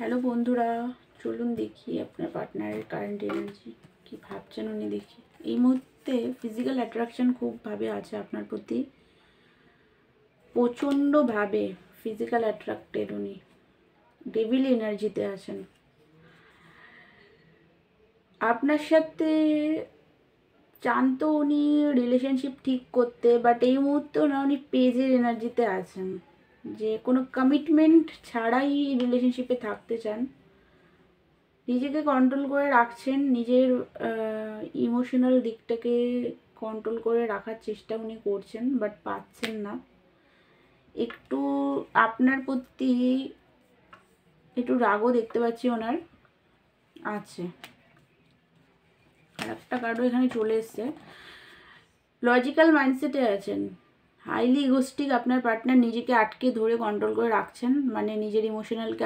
Hello বন্ধুরা, চলুন দেখি আপনার পার্টনারের কারেন্ট এনার্জি কি ভাবছেন উনি। দেখি এই মুহূর্তে ফিজিক্যাল অ্যাট্রাকশন খুবভাবে আছে আপনার প্রতি, প্রচণ্ডভাবে ফিজিক্যাল অ্যাট্রাক্টেড উনি, ডেভিল এনার্জিতে আছেন। আপনার সাথে চান তো উনি রিলেশনশিপ ঠিক করতে, বাট এই মুহূর্তেও না উনি পেজের এনার্জিতে আছেন, যে কোনো কমিটমেন্ট ছাড়াই রিলেশনশিপে থাকতে চান। নিজেকে কন্ট্রোল করে রাখছেন, নিজের ইমোশনাল দিকটাকে কন্ট্রোল করে রাখার চেষ্টা উনি করছেন, বাট পাচ্ছেন না। একটু আপনার প্রতি একটু রাগও দেখতে পাচ্ছি ওনার আছে। আর একটা কার্ডও এখানে চলে এসছে, লজিক্যাল মাইন্ডসেটে আছেন, হাইলি ইগোস্টিক আপনার পার্টনার, নিজেকে আটকে ধরে কন্ট্রোল করে রাখছেন, মানে নিজের ইমোশনালকে